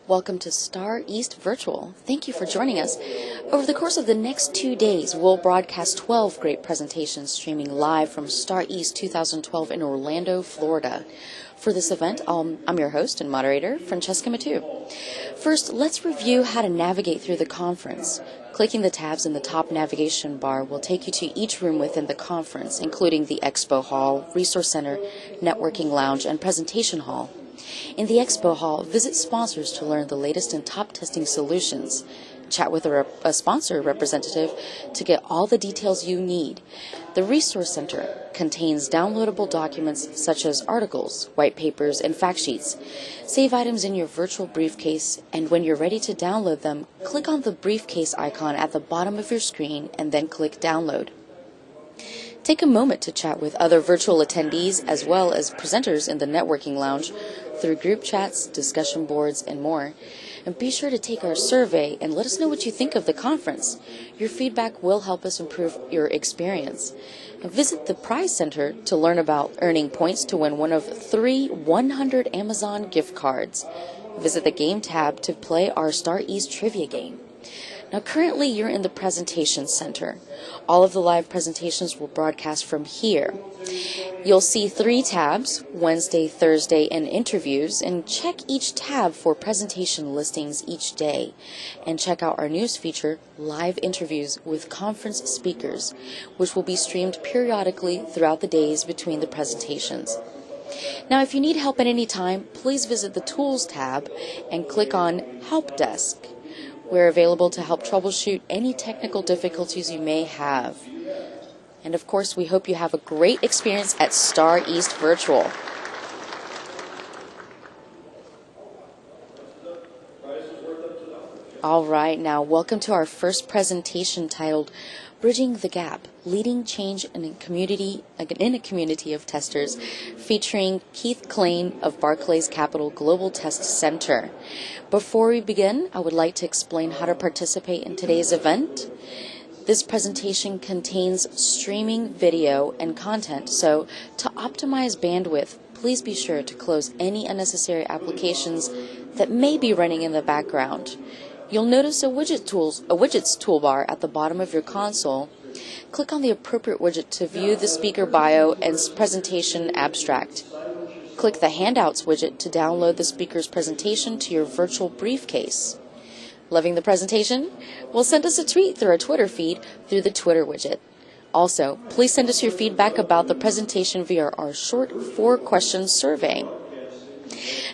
Welcome to Star East Virtual. Thank you for joining us. Over the course of the next 2 days, we'll broadcast 12 great presentations streaming live from Star East 2012 in Orlando, Florida. For this event, I'm your host and moderator, Francesca Matu. First, let's review how to navigate through the conference. Clicking the tabs in the top navigation bar will take you to each room within the conference, including the Expo Hall, Resource Center, Networking Lounge, and Presentation Hall. In the Expo Hall, visit sponsors to learn the latest in top testing solutions. Chat with a sponsor representative to get all the details you need. The Resource Center contains downloadable documents such as articles, white papers, and fact sheets. Save items in your virtual briefcase, and when you're ready to download them, click on the briefcase icon at the bottom of your screen and then click Download. Take a moment to chat with other virtual attendees as well as presenters in the networking lounge through group chats, discussion boards, and more. And be sure to take our survey and let us know what you think of the conference. Your feedback will help us improve your experience. And visit the Prize Center to learn about earning points to win one of 3 100 Amazon gift cards. Visit the Game tab to play our Star East trivia game. Now, currently, you're in the Presentation Center. All of the live presentations will broadcast from here. You'll see 3 tabs, Wednesday, Thursday, and interviews, and check each tab for presentation listings each day. And check out our news feature, Live Interviews with Conference Speakers, which will be streamed periodically throughout the days between the presentations. Now, if you need help at any time, please visit the Tools tab and click on Help Desk. We're available to help troubleshoot any technical difficulties you may have. And of course, we hope you have a great experience at Star East Virtual. All right, now welcome to our first presentation titled Bridging the Gap, Leading Change in a Community of Testers, featuring Keith Klain of Barclays Global Test Center. Before we begin, I would like to explain how to participate in today's event. This presentation contains streaming video and content, so to optimize bandwidth, please be sure to close any unnecessary applications that may be running in the background. You'll notice a widgets toolbar at the bottom of your console. Click on the appropriate widget to view the speaker bio and presentation abstract. Click the Handouts widget to download the speaker's presentation to your virtual briefcase. Loving the presentation? Well, send us a tweet through our Twitter feed through the Twitter widget. Also, please send us your feedback about the presentation via our short 4-question survey.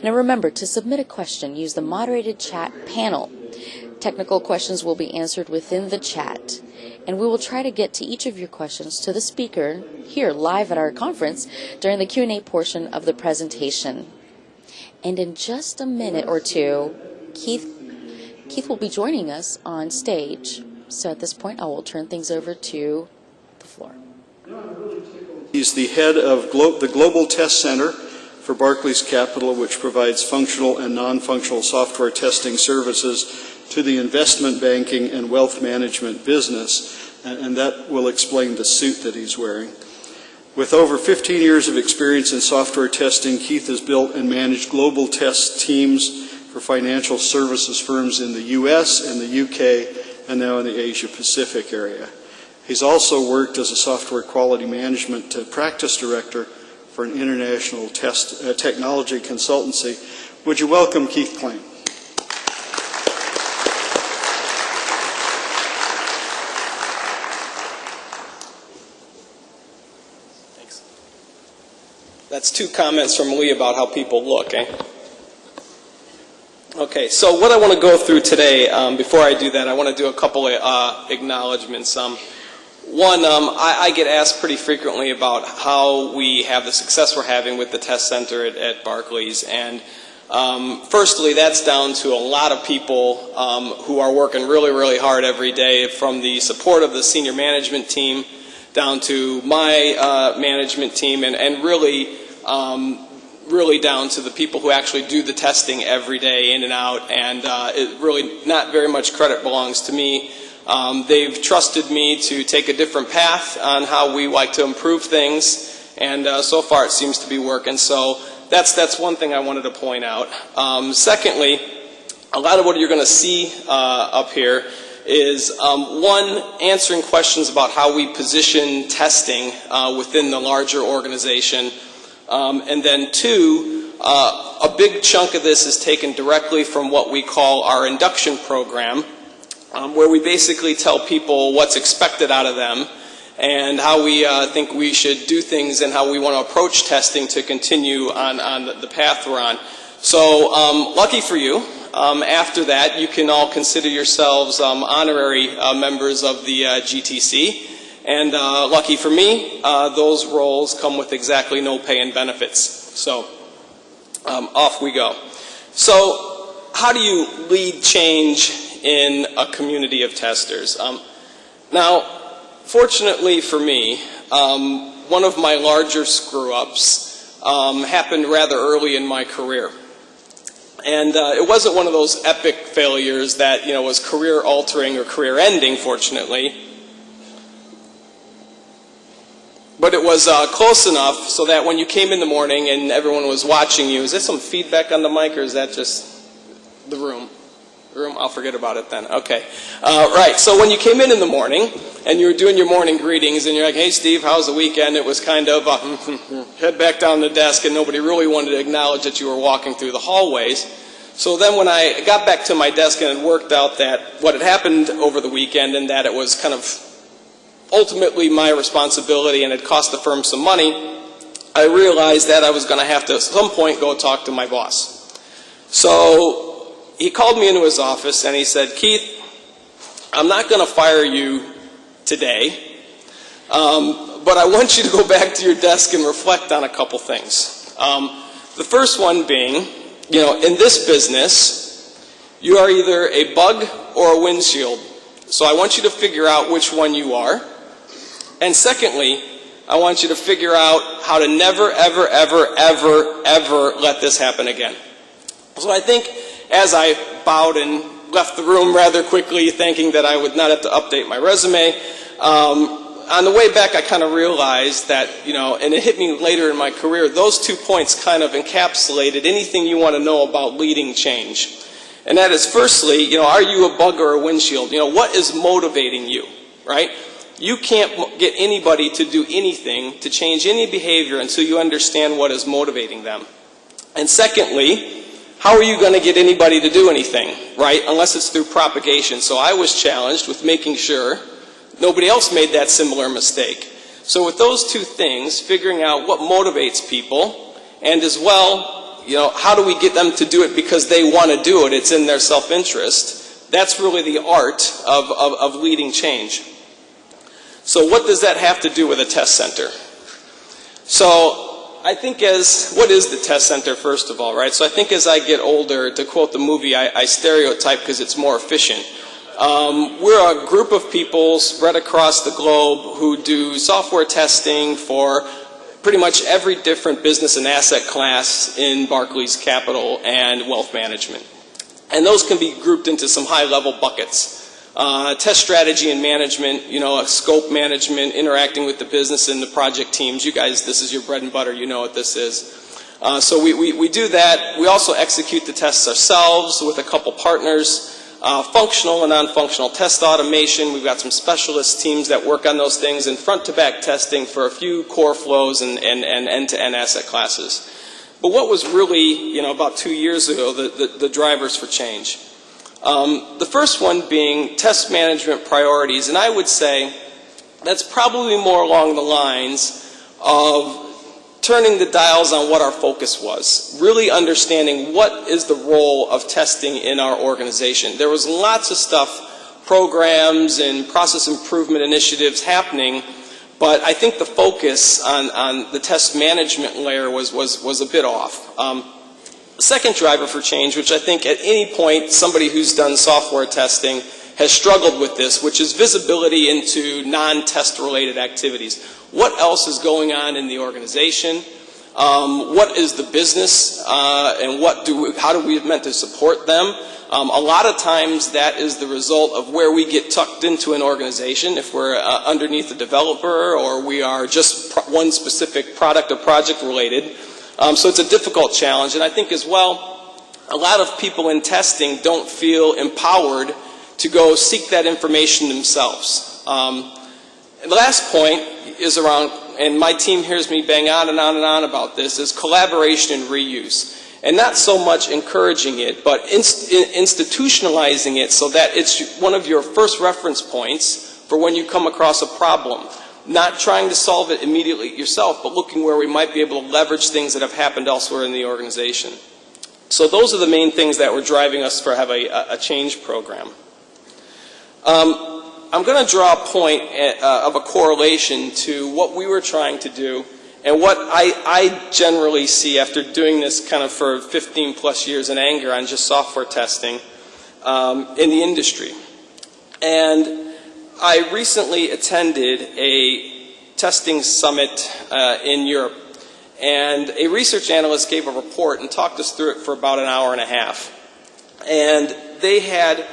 Now remember, to submit a question, use the moderated chat panel. Technical questions will be answered within the chat, and we will try to get to each of your questions to the speaker here live at our conference during the Q&A portion of the presentation. And in just a minute or two, Keith will be joining us on stage. So at this point, I will turn things over to the floor. He's the head of the Global Test Center for Barclays Capital, which provides functional and non-functional software testing services to the investment banking and wealth management business, and that will explain the suit that he's wearing. With over 15 years of experience in software testing, Keith has built and managed global test teams for financial services firms in the U.S. and the UK, and now in the Asia-Pacific area. He's also worked as a software quality management practice director for an international technology consultancy. Would you welcome Keith Klain? Thanks. That's 2 comments from Lee about how people look, eh? Okay, so what I want to go through today, before I do that, I want to do a couple of acknowledgments. One, I get asked pretty frequently about how we have the success we're having with the test center at Barclays. And firstly, that's down to a lot of people who are working really, really hard every day, from the support of the senior management team down to my management team, and really down to the people who actually do the testing every day in and out, and it really not very much credit belongs to me. They've trusted me to take a different path on how we like to improve things, and so far it seems to be working. So that's one thing I wanted to point out. Secondly, a lot of what you're going to see up here is, one, answering questions about how we position testing within the larger organization, and then two, a big chunk of this is taken directly from what we call our induction program, where we basically tell people what's expected out of them and how we think we should do things and how we want to approach testing to continue on the path we're on. So lucky for you, after that you can all consider yourselves honorary members of the GTC. And lucky for me, those roles come with exactly no pay and benefits. So off we go. So how do you lead change in a community of testers? Now, fortunately for me, one of my larger screw-ups happened rather early in my career. And it wasn't one of those epic failures that, was career-altering or career-ending, fortunately. But it was close enough so that when you came in the morning and everyone was watching you, is there some feedback on the mic, or is that just the room? I'll forget about it then. Okay. Right. So when you came in the morning and you were doing your morning greetings and you're like, hey, Steve, how's the weekend? It was kind of head back down the desk, and nobody really wanted to acknowledge that you were walking through the hallways. So then when I got back to my desk and it worked out that what had happened over the weekend and that it was kind of ultimately my responsibility and it cost the firm some money, I realized that I was going to have to at some point go talk to my boss. So he called me into his office and he said, Keith, I'm not going to fire you today, but I want you to go back to your desk and reflect on a couple things. The first one being, in this business, you are either a bug or a windshield. So I want you to figure out which one you are. And secondly, I want you to figure out how to never, ever, ever, ever, ever let this happen again. So I think as I bowed and left the room rather quickly, thinking that I would not have to update my resume, on the way back I kind of realized that, and it hit me later in my career, those 2 points kind of encapsulated anything you want to know about leading change. And that is, firstly, are you a bug or a windshield? What is motivating you, right? You can't get anybody to do anything, to change any behavior until you understand what is motivating them. And secondly, how are you going to get anybody to do anything, right? Unless it's through propagation. So I was challenged with making sure nobody else made that similar mistake. So with those two things, figuring out what motivates people, and as well, how do we get them to do it because they want to do it, it's in their self-interest. That's really the art of leading change. So what does that have to do with a test center? So I think what is the test center, first of all, right? So I think as I get older, to quote the movie, I stereotype because it's more efficient. We're a group of people spread across the globe who do software testing for pretty much every different business and asset class in Barclays Capital and Wealth Management. And those can be grouped into some high-level buckets. Test strategy and management, scope management, interacting with the business and the project teams. You guys, this is your bread and butter. You know what this is. So we do that. We also execute the tests ourselves with a couple partners. Functional and non-functional test automation. We've got some specialist teams that work on those things, and front-to-back testing for a few core flows and end-to-end asset classes. But what was really, about 2 years ago, the drivers for change? The first one being test management priorities, and I would say that's probably more along the lines of turning the dials on what our focus was, really understanding what is the role of testing in our organization. There was lots of stuff, programs and process improvement initiatives happening, but I think the focus on the test management layer was a bit off. The second driver for change, which I think at any point somebody who's done software testing has struggled with this, which is visibility into non-test related activities. What else is going on in the organization? What is the business? And how do we meant to support them? A lot of times that is the result of where we get tucked into an organization, if we're underneath a developer or we are just one specific product or project related. So it's a difficult challenge. And I think as well, a lot of people in testing don't feel empowered to go seek that information themselves. And the last point is around, and my team hears me bang on and on and on about this, is collaboration and reuse. And not so much encouraging it, but institutionalizing it so that it's one of your first reference points for when you come across a problem. Not trying to solve it immediately yourself, but looking where we might be able to leverage things that have happened elsewhere in the organization. So those are the main things that were driving us for have a change program. I'm going to draw a point of a correlation to what we were trying to do and what I generally see after doing this kind of for 15 plus years in anger on just software testing in the industry. And I recently attended a testing summit in Europe, and a research analyst gave a report and talked us through it for about an hour and a half. And they had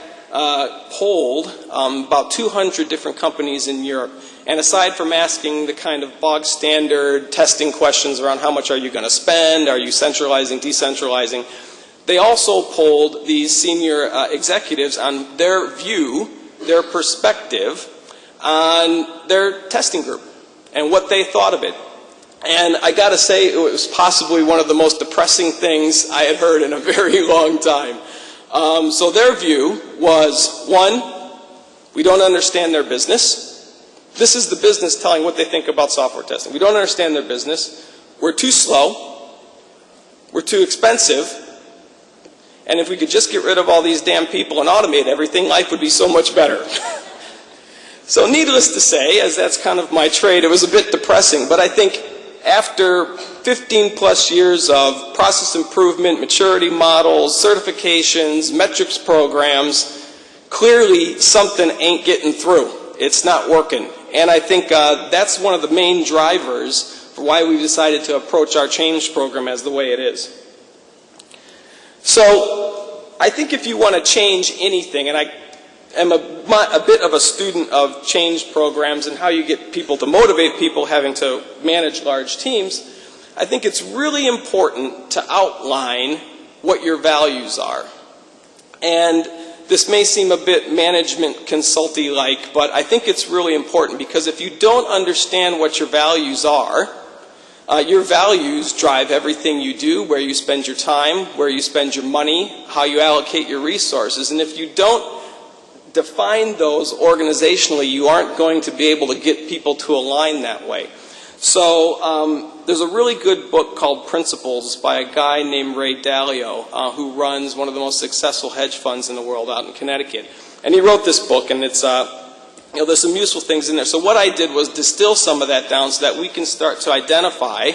polled about 200 different companies in Europe. And aside from asking the kind of bog standard testing questions around how much are you going to spend, are you centralizing, decentralizing, they also polled these senior executives on their view, their perspective on their testing group and what they thought of it. And I got to say, it was possibly one of the most depressing things I had heard in a very long time. So their view was, one, we don't understand their business. This is the business telling what they think about software testing. We don't understand their business. We're too slow. We're too expensive. And if we could just get rid of all these damn people and automate everything, life would be so much better. So needless to say, as that's kind of my trade, it was a bit depressing. But I think after 15 plus years of process improvement, maturity models, certifications, metrics programs, clearly something ain't getting through. It's not working. And I think that's one of the main drivers for why we've decided to approach our change program as the way it is. So I think if you want to change anything, and I am a bit of a student of change programs and how you get people to motivate people having to manage large teams, I think it's really important to outline what your values are. And this may seem a bit management consulty-like, but I think it's really important because if you don't understand what your values are, your values drive everything you do, where you spend your time, where you spend your money, how you allocate your resources. And if you don't define those organizationally, you aren't going to be able to get people to align that way. So there's a really good book called Principles by a guy named Ray Dalio, who runs one of the most successful hedge funds in the world out in Connecticut. And he wrote this book, and it's there's some useful things in there. So what I did was distill some of that down so that we can start to identify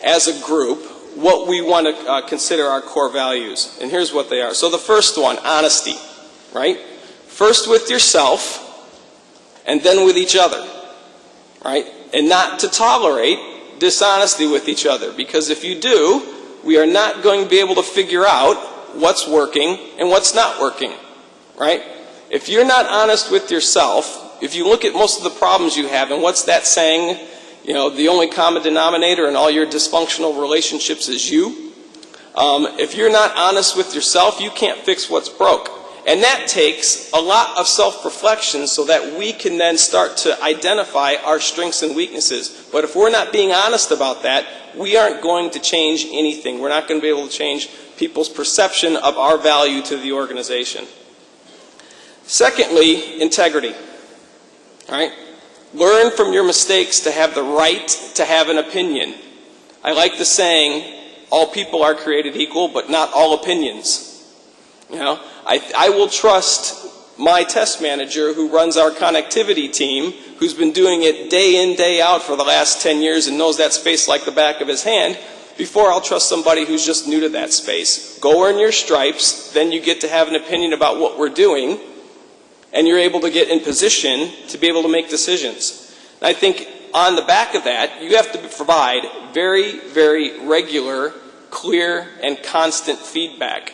as a group what we want to consider our core values. And here's what they are. So the first one, honesty, right? First with yourself, and then with each other, right? And not to tolerate dishonesty with each other, because if you do, we are not going to be able to figure out what's working and what's not working, right? If you're not honest with yourself, if you look at most of the problems you have, and what's that saying? You know, the only common denominator in all your dysfunctional relationships is you. If you're not honest with yourself, you can't fix what's broke. And that takes a lot of self-reflection so that we can then start to identify our strengths and weaknesses. But if we're not being honest about that, we aren't going to change anything. We're not going to be able to change people's perception of our value to the organization. Secondly, integrity. All right? Learn from your mistakes to have the right to have an opinion. I like the saying, all people are created equal, but not all opinions. You know, I will trust my test manager who runs our connectivity team, who's been doing it day in, day out for the last 10 years and knows that space like the back of his hand, before I'll trust somebody who's just new to that space. Go earn your stripes, then you get to have an opinion about what we're doing, and you're able to get in position to be able to make decisions. And I think on the back of that, you have to provide very, very regular, clear, and constant feedback.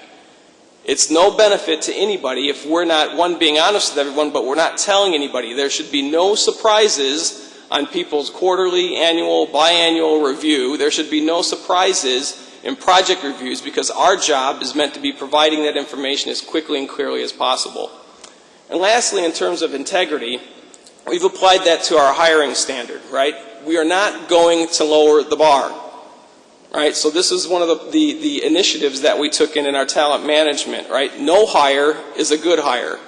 It's no benefit to anybody if we're not, one, being honest with everyone, but we're not telling anybody. There should be no surprises on people's quarterly, annual, biannual review. There should be no surprises in project reviews, because our job is meant to be providing that information as quickly and clearly as possible. And lastly, in terms of integrity, we've applied that to our hiring standard, right? We are not going to lower the bar, right? So this is one of the initiatives that we took in our talent management, right? No hire is a good hire.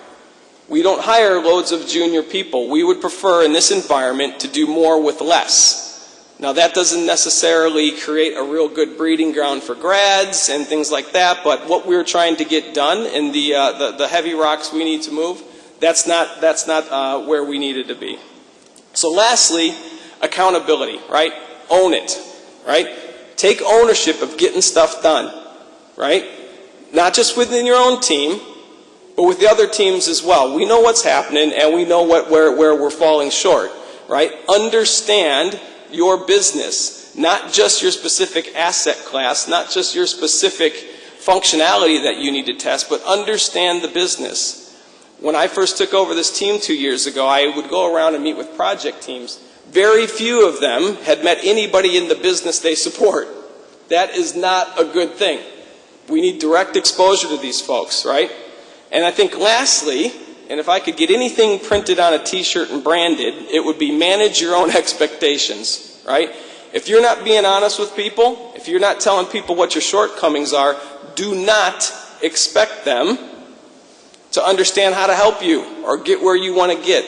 We don't hire loads of junior people. We would prefer in this environment to do more with less. Now that doesn't necessarily create a real good breeding ground for grads and things like that, but what we're trying to get done in the heavy rocks we need to move, that's not where we needed to be. So lastly, accountability, right? Own it, right? Take ownership of getting stuff done, right? Not just within your own team, but with the other teams as well. We know what's happening and we know where we're falling short, right? Understand your business, not just your specific asset class, not just your specific functionality that you need to test, but understand the business. When I first took over this team 2 years ago, I would go around and meet with project teams. Very few of them had met anybody in the business they support. That is not a good thing. We need direct exposure to these folks, right? And I think lastly, and if I could get anything printed on a t-shirt and branded, it would be manage your own expectations, right? If you're not being honest with people, if you're not telling people what your shortcomings are, do not expect them to understand how to help you or get where you want to get.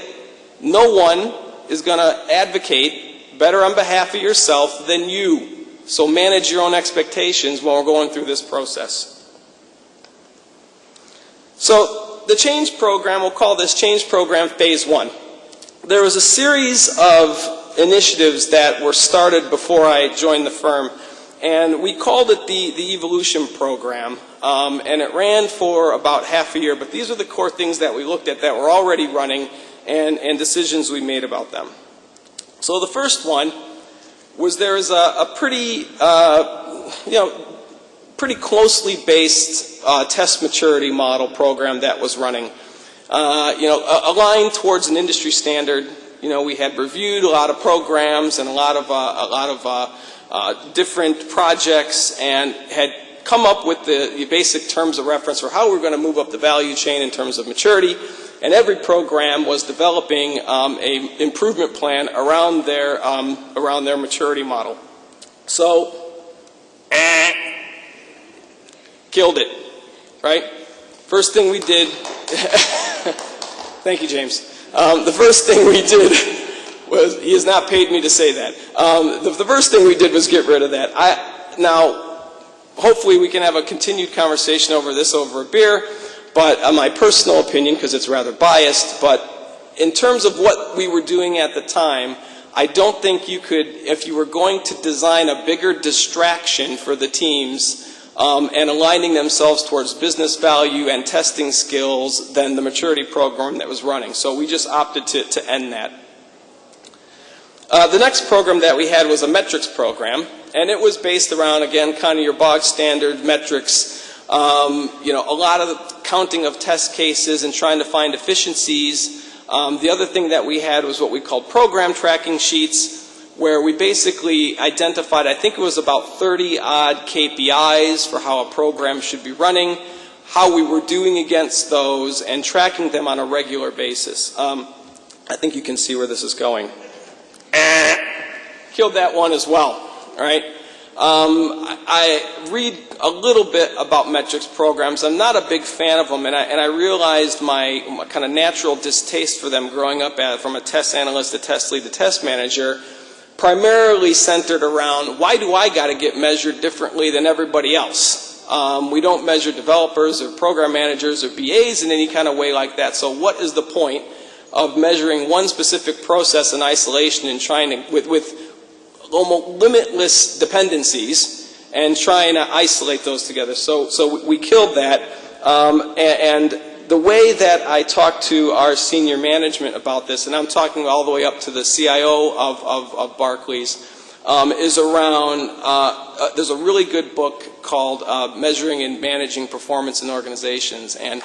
No one is going to advocate better on behalf of yourself than you. So manage your own expectations while we're going through this process. So the change program, we'll call this change program phase 1. There was a series of initiatives that were started before I joined the firm, and we called it the evolution program, and it ran for about half a year, but these are the core things that we looked at that were already running and decisions we made about them. So the first one was there was a pretty, pretty closely based test maturity model program that was running, aligned towards an industry standard. We had reviewed a lot of programs and a lot of different projects and had come up with the basic terms of reference for how we're going to move up the value chain in terms of maturity. And every program was developing an improvement plan around their maturity model. So, killed it, right? First thing we did, thank you, James. The first thing we did was, he has not paid me to say that. The first thing we did was get rid of that. Now, hopefully we can have a continued conversation over this over a beer, but my personal opinion, because it's rather biased, but in terms of what we were doing at the time, I don't think you could, if you were going to design a bigger distraction for the teams and aligning themselves towards business value and testing skills than the maturity program that was running. So we just opted to end that. The next program that we had was a metrics program, and it was based around, again, kind of your bog standard metrics, a lot of the counting of test cases and trying to find efficiencies. The other thing that we had was what we called program tracking sheets, where we basically identified, I think it was about 30-odd KPIs for how a program should be running, how we were doing against those, and tracking them on a regular basis. I think you can see where this is going. Killed that one as well, all right? I read a little bit about metrics programs. I'm not a big fan of them, and I realized my kind of natural distaste for them growing up from a test analyst to test lead to test manager, primarily centered around, why do I got to get measured differently than everybody else? We don't measure developers or program managers or BAs in any kind of way like that, so what is the point of measuring one specific process in isolation and trying to, with almost limitless dependencies, and trying to isolate those together. So we killed that. And the way that I talked to our senior management about this, and I'm talking all the way up to the CIO of Barclays, is around, there's a really good book called Measuring and Managing Performance in Organizations. And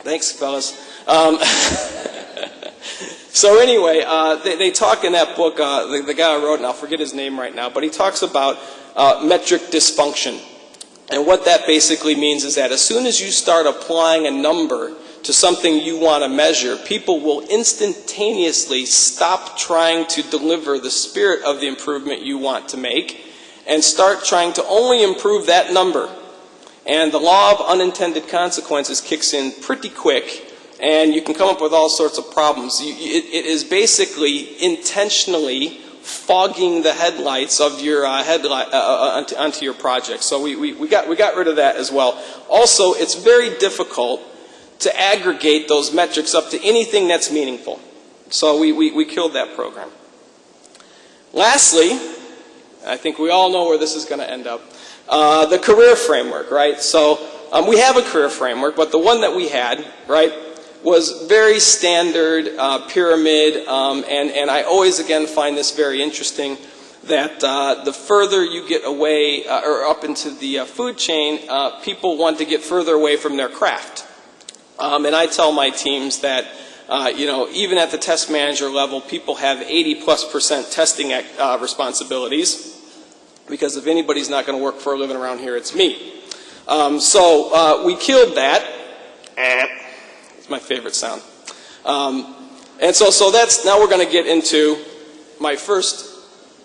thanks, fellas. So anyway, they talk in that book, the guy who wrote it, and I'll forget his name right now, but he talks about metric dysfunction. And what that basically means is that as soon as you start applying a number to something you want to measure, people will instantaneously stop trying to deliver the spirit of the improvement you want to make and start trying to only improve that number. And the law of unintended consequences kicks in pretty quick, and you can come up with all sorts of problems. It is basically intentionally fogging the headlights of your onto your project. So we got rid of that as well. Also, it's very difficult to aggregate those metrics up to anything that's meaningful. So we killed that program. Lastly, I think we all know where this is going to end up. The career framework, right? So we have a career framework, but the one that we had, right, was very standard pyramid, and I always again find this very interesting, that the further you get away or up into the food chain, people want to get further away from their craft. And I tell my teams that even at the test manager level, people have 80+% testing responsibilities, because if anybody's not going to work for a living around here, it's me. So we killed that. It's my favorite sound. And so that's, now we're going to get into my first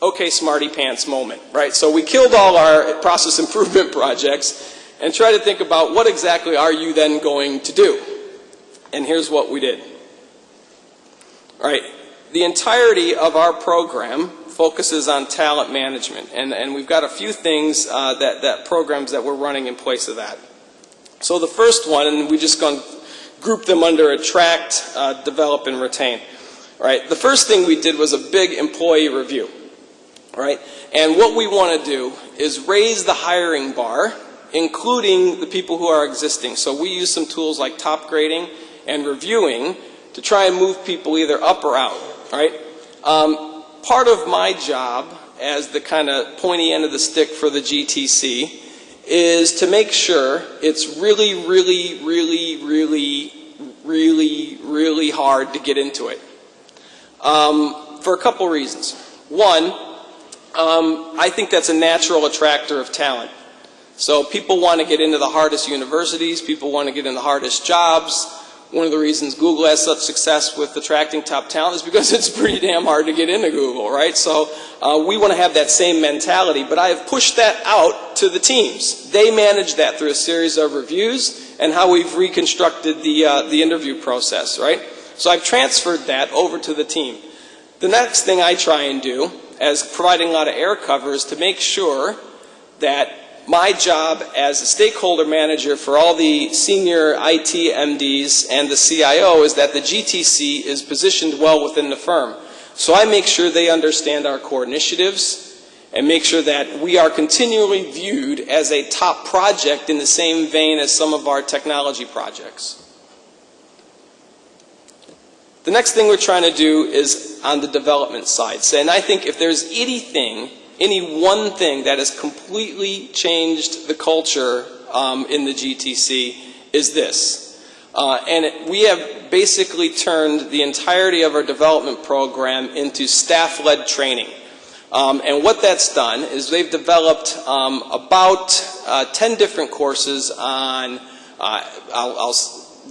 okay smarty pants moment, right? So we killed all our process improvement projects and try to think about what exactly are you then going to do. And here's what we did. All right, the entirety of our program focuses on talent management, and we've got a few things that programs that we're running in place of that. So the first one, and we just gone group them under attract, develop, and retain. All right, the first thing we did was a big employee review. All right, and what we want to do is raise the hiring bar, including the people who are existing. So we use some tools like top grading and reviewing to try and move people either up or out. All right. Part of my job as the kind of pointy end of the stick for the GTC is to make sure it's really, really, really, really, really, really hard to get into it. For a couple reasons. One, I think that's a natural attractor of talent. So people want to get into the hardest universities, people want to get in the hardest jobs. One of the reasons Google has such success with attracting top talent is because it's pretty damn hard to get into Google, right? So we want to have that same mentality, but I have pushed that out to the teams. They manage that through a series of reviews and how we've reconstructed the interview process, right? So I've transferred that over to the team. The next thing I try and do, as providing a lot of air cover, is to make sure that my job as a stakeholder manager for all the senior IT MDs and the CIO is that the GTC is positioned well within the firm. So I make sure they understand our core initiatives and make sure that we are continually viewed as a top project in the same vein as some of our technology projects. The next thing we're trying to do is on the development side. And I think if there's any one thing that has completely changed the culture in the GTC is this. We have basically turned the entirety of our development program into staff-led training. And what that's done is they've developed about 10 different courses on,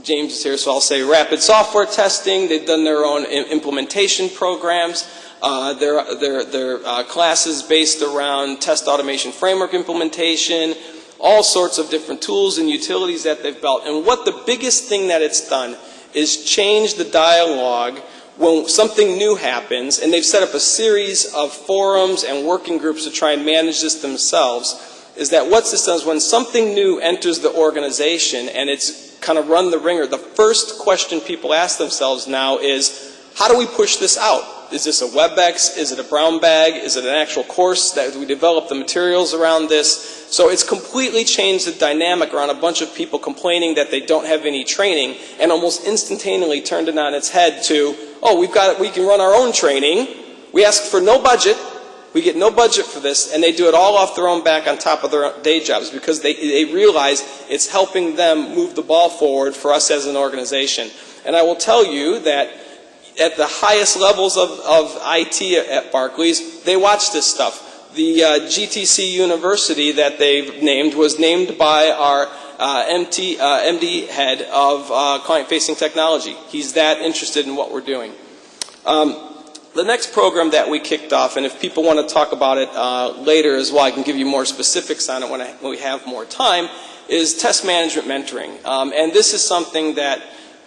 James is here, so I'll say rapid software testing. They've done their own implementation programs. Their classes based around test automation framework implementation, all sorts of different tools and utilities that they've built. And what the biggest thing that it's done is change the dialogue when something new happens, and they've set up a series of forums and working groups to try and manage this themselves, is that what this does when something new enters the organization and it's kind of run the ringer, the first question people ask themselves now is, how do we push this out? Is this a WebEx? Is it a brown bag? Is it an actual course that we develop the materials around this? So it's completely changed the dynamic around a bunch of people complaining that they don't have any training, and almost instantaneously turned it on its head to, oh, we can run our own training. We ask for no budget. We get no budget for this, and they do it all off their own back on top of their day jobs because they realize it's helping them move the ball forward for us as an organization. And I will tell you that at the highest levels of IT at Barclays, they watch this stuff. The GTC University that they've named was named by our MD head of client-facing technology. He's that interested in what we're doing. The next program that we kicked off, and if people want to talk about it later as well, I can give you more specifics on it when we have more time, is test management mentoring. And this is something that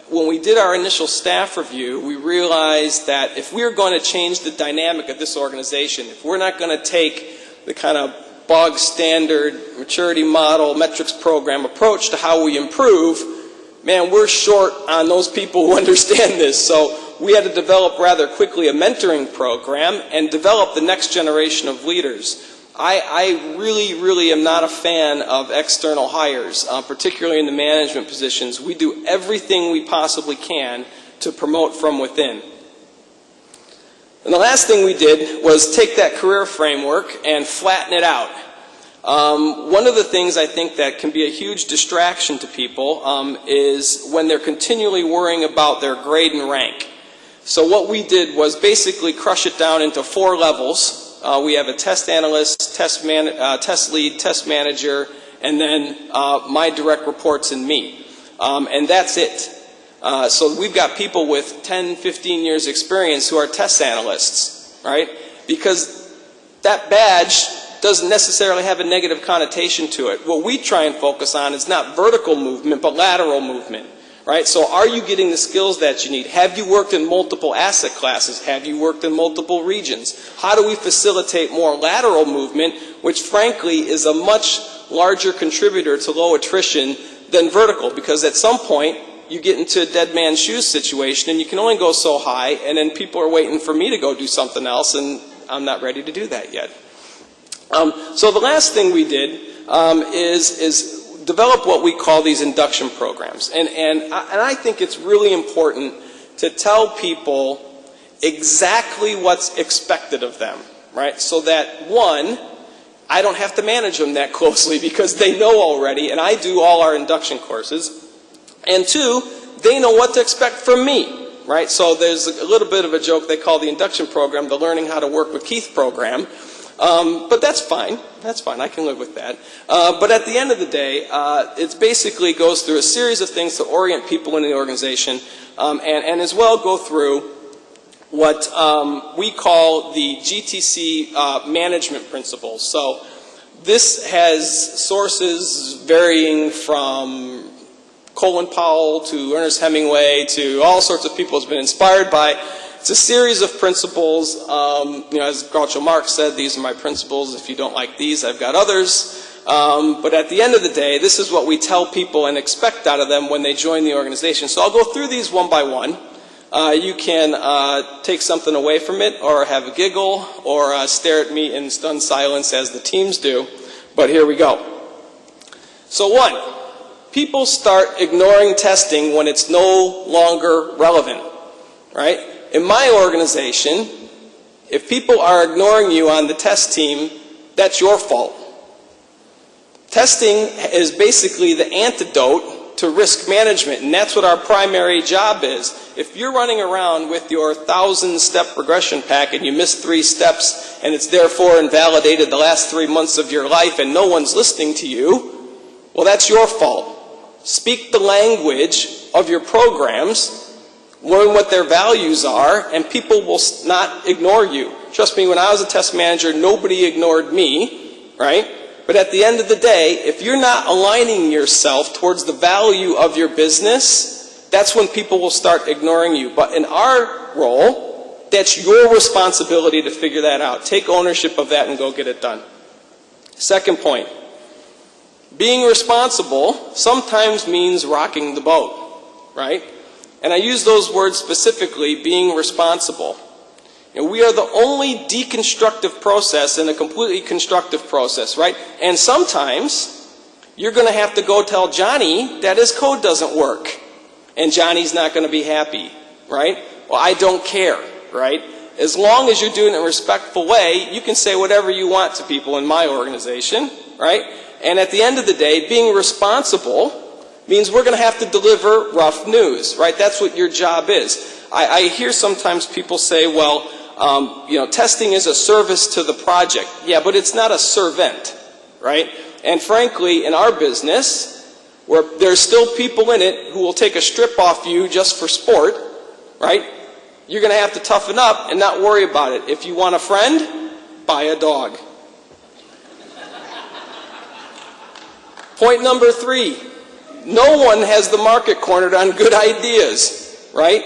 when we did our initial staff review, we realized that if we're going to change the dynamic of this organization, if we're not going to take the kind of bog standard maturity model metrics program approach to how we improve, man, we're short on those people who understand this. So we had to develop rather quickly a mentoring program and develop the next generation of leaders. I really am not a fan of external hires, particularly in the management positions. We do everything we possibly can to promote from within. And the last thing we did was take that career framework and flatten it out. One of the things I think that can be a huge distraction to people is when they're continually worrying about their grade and rank. So what we did was basically crush it down into 4 levels. We have a test analyst, test lead, test manager, and then my direct reports and me. And that's it. So we've got people with 10, 15 years experience who are test analysts, right? Because that badge doesn't necessarily have a negative connotation to it. What we try and focus on is not vertical movement, but lateral movement. Right? So are you getting the skills that you need? Have you worked in multiple asset classes? Have you worked in multiple regions? How do we facilitate more lateral movement, which frankly is a much larger contributor to low attrition than vertical? Because at some point you get into a dead man's shoes situation and you can only go so high, and then people are waiting for me to go do something else, and I'm not ready to do that yet. So the last thing we did is develop what we call these induction programs. And I think it's really important to tell people exactly what's expected of them, right? So that, one, I don't have to manage them that closely because they know already, and I do all our induction courses. And two, they know what to expect from me, right? So there's a little bit of a joke they call the induction program the Learning How to Work with Keith program. But that's fine. That's fine. I can live with that. But at the end of the day, it basically goes through a series of things to orient people in the organization, and as well go through what we call the GTC management principles. So this has sources varying from Colin Powell to Ernest Hemingway to all sorts of people it's been inspired by. It's a series of principles. As Groucho Marx said, these are my principles. If you don't like these, I've got others. But at the end of the day, this is what we tell people and expect out of them when they join the organization. So I'll go through these one by one. You can take something away from it, or have a giggle, or stare at me in stunned silence as the teams do. But here we go. So 1, people start ignoring testing when it's no longer relevant, right? In my organization, if people are ignoring you on the test team, that's your fault. Testing is basically the antidote to risk management, and that's what our primary job is. If you're running around with your 1,000-step regression pack and you miss 3 steps and it's therefore invalidated the last 3 months of your life and no one's listening to you, well, that's your fault. Speak the language of your programs. Learn what their values are, and people will not ignore you. Trust me, when I was a test manager, nobody ignored me, right? But at the end of the day, if you're not aligning yourself towards the value of your business, that's when people will start ignoring you. But in our role, that's your responsibility to figure that out. Take ownership of that and go get it done. Second point, being responsible sometimes means rocking the boat, right? And I use those words specifically, being responsible. We are the only deconstructive process in a completely constructive process, right? And sometimes you're going to have to go tell Johnny that his code doesn't work. And Johnny's not going to be happy, right? Well, I don't care, right? As long as you're doing it in a respectful way, you can say whatever you want to people in my organization, right? And at the end of the day, being responsible means we're going to have to deliver rough news, right? That's what your job is. I hear sometimes people say, well, testing is a service to the project. Yeah, but it's not a servant, right? And frankly, in our business, where there's still people in it who will take a strip off you just for sport, right? You're going to have to toughen up and not worry about it. If you want a friend, buy a dog. Point number 3, no one has the market cornered on good ideas, right?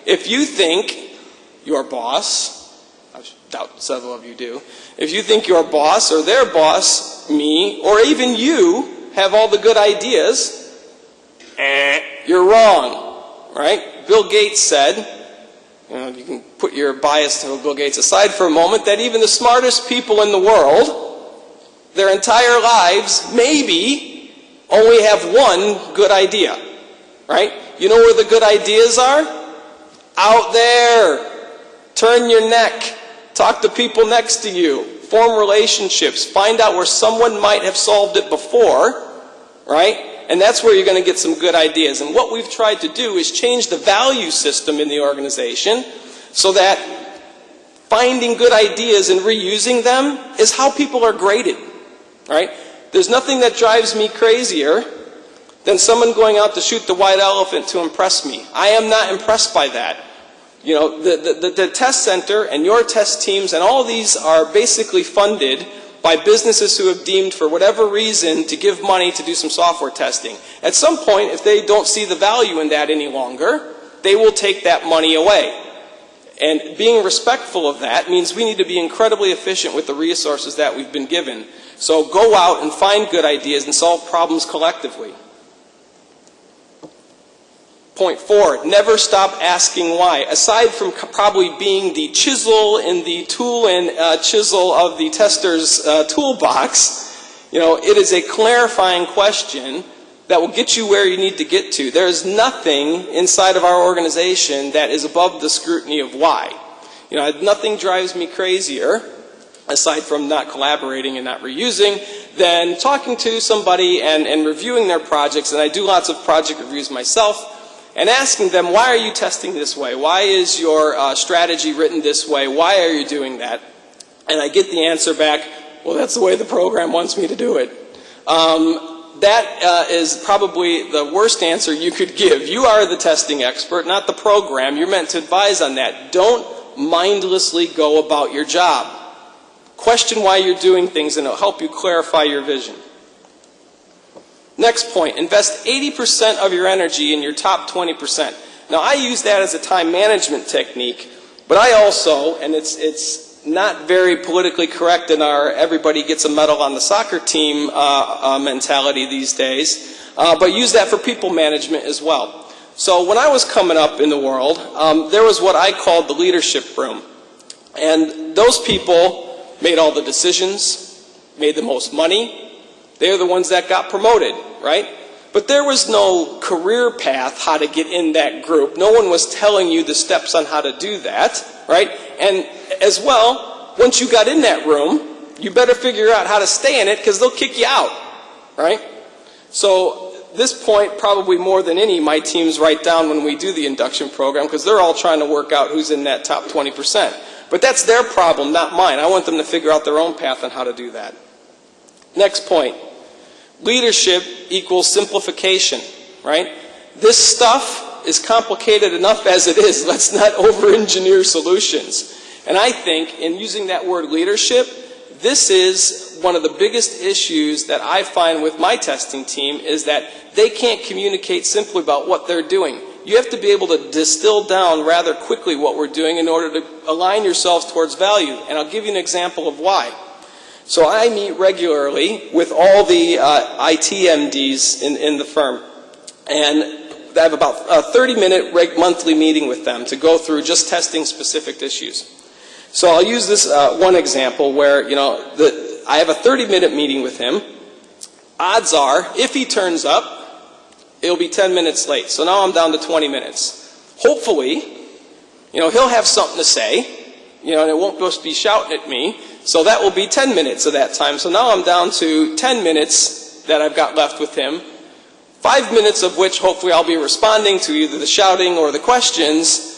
If you think your boss, I doubt several of you do, if you think your boss or their boss, me, or even you, have all the good ideas, you're wrong, right? Bill Gates said, you can put your bias to Bill Gates aside for a moment, that even the smartest people in the world, their entire lives, maybe, only have one good idea, right? You know where the good ideas are? Out there. Turn your neck. Talk to people next to you. Form relationships. Find out where someone might have solved it before, right? And that's where you're going to get some good ideas. And what we've tried to do is change the value system in the organization so that finding good ideas and reusing them is how people are graded, right? There's nothing that drives me crazier than someone going out to shoot the white elephant to impress me. I am not impressed by that. The test center and your test teams and all these are basically funded by businesses who have deemed for whatever reason to give money to do some software testing. At some point, if they don't see the value in that any longer, they will take that money away. And being respectful of that means we need to be incredibly efficient with the resources that we've been given. So go out and find good ideas and solve problems collectively. Point 4, never stop asking why. Aside from probably being the chisel in the tool and chisel of the tester's toolbox, it is a clarifying question that will get you where you need to get to. There is nothing inside of our organization that is above the scrutiny of why. Nothing drives me crazier, aside from not collaborating and not reusing, than talking to somebody and reviewing their projects, and I do lots of project reviews myself, and asking them, why are you testing this way? Why is your strategy written this way? Why are you doing that? And I get the answer back, well, that's the way the program wants me to do it. That is probably the worst answer you could give. You are the testing expert, not the program. You're meant to advise on that. Don't mindlessly go about your job. Question why you're doing things, and it'll help you clarify your vision. Next point, invest 80% of your energy in your top 20%. Now, I use that as a time management technique, but I also, and it's not very politically correct in our everybody gets a medal on the soccer team mentality these days, but use that for people management as well. So when I was coming up in the world, there was what I called the leadership room. And those people made all the decisions, made the most money. They're the ones that got promoted, right? But there was no career path how to get in that group. No one was telling you the steps on how to do that, right? And as well, once you got in that room, you better figure out how to stay in it because they'll kick you out, right? So this point, probably more than any, my teams write down when we do the induction program because they're all trying to work out who's in that top 20%. But that's their problem, not mine. I want them to figure out their own path on how to do that. Next point. Leadership equals simplification, right? This stuff is complicated enough as it is. Let's not over-engineer solutions. And I think in using that word leadership, this is one of the biggest issues that I find with my testing team is that they can't communicate simply about what they're doing. You have to be able to distill down rather quickly what we're doing in order to align yourselves towards value. And I'll give you an example of why. So I meet regularly with all the IT MDs in the firm. And I have about a 30-minute monthly meeting with them to go through just testing specific issues. So I'll use this one example where, I have a 30-minute meeting with him. Odds are, if he turns up, it'll be 10 minutes late. So now I'm down to 20 minutes. Hopefully, he'll have something to say, and it won't just be shouting at me. So that will be 10 minutes of that time. So now I'm down to 10 minutes that I've got left with him. 5 minutes of which hopefully I'll be responding to either the shouting or the questions,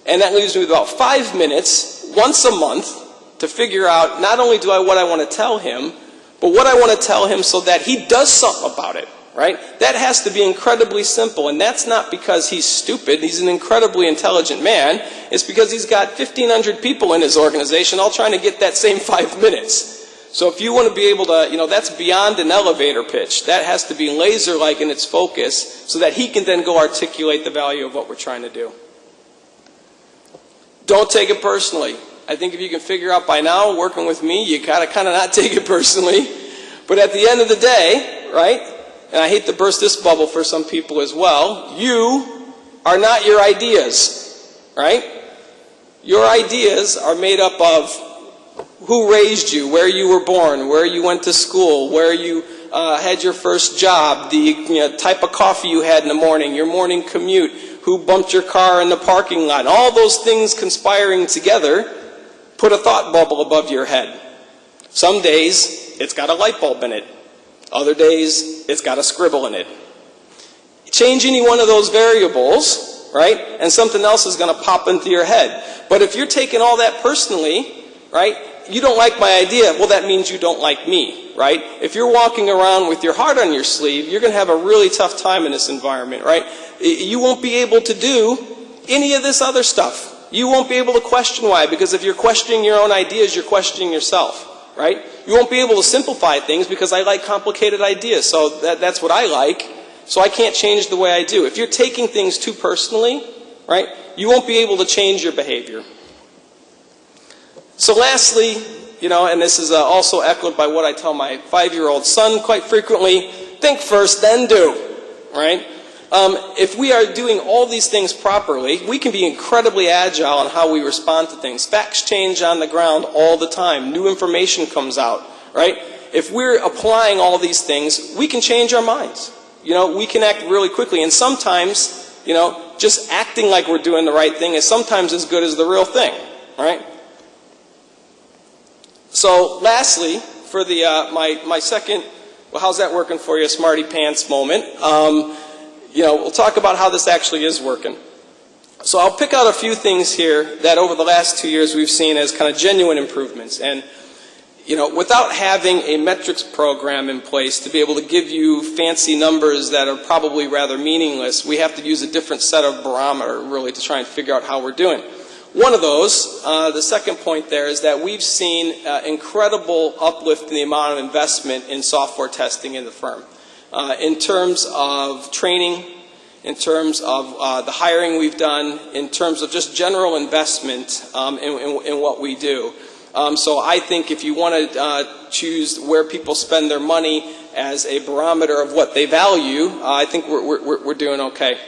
and that leaves me with about 5 minutes once a month to figure out not only what I want to tell him, but what I want to tell him so that he does something about it, right? That has to be incredibly simple, and that's not because he's stupid. He's an incredibly intelligent man. It's because he's got 1,500 people in his organization all trying to get that same 5 minutes. So if you want to be able to, that's beyond an elevator pitch. That has to be laser-like in its focus so that he can then go articulate the value of what we're trying to do. Don't take it personally. I think if you can figure out by now, working with me, you gotta kind of not take it personally. But at the end of the day, right, and I hate to burst this bubble for some people as well, you are not your ideas, right? Your ideas are made up of who raised you, where you were born, where you went to school, where you had your first job, the type of coffee you had in the morning, your morning commute, who bumped your car in the parking lot. All those things conspiring together put a thought bubble above your head. Some days, it's got a light bulb in it. Other days, it's got a scribble in it. Change any one of those variables, right, and something else is going to pop into your head. But if you're taking all that personally, right, you don't like my idea, well, that means you don't like me, right? If you're walking around with your heart on your sleeve, you're going to have a really tough time in this environment, right? You won't be able to do any of this other stuff. You won't be able to question why, because if you're questioning your own ideas, you're questioning yourself, right? You won't be able to simplify things because I like complicated ideas, so that's what I like, so I can't change the way I do. If you're taking things too personally, right, you won't be able to change your behavior. So lastly, and this is also echoed by what I tell my 5-year-old son quite frequently, think first, then do, right? If we are doing all these things properly, we can be incredibly agile in how we respond to things. Facts change on the ground all the time. New information comes out, right? If we're applying all these things, we can change our minds. We can act really quickly. And sometimes, just acting like we're doing the right thing is sometimes as good as the real thing, right? So lastly, for the my second, well, how's that working for you, smarty pants moment, we'll talk about how this actually is working. So I'll pick out a few things here that over the last 2 years we've seen as kind of genuine improvements. And, without having a metrics program in place to be able to give you fancy numbers that are probably rather meaningless, we have to use a different set of barometer really to try and figure out how we're doing. One of those, the second point there, is that we've seen incredible uplift in the amount of investment in software testing in the firm. In terms of training, in terms of the hiring we've done, in terms of just general investment in what we do. So I think if you want to choose where people spend their money as a barometer of what they value, I think we're doing okay.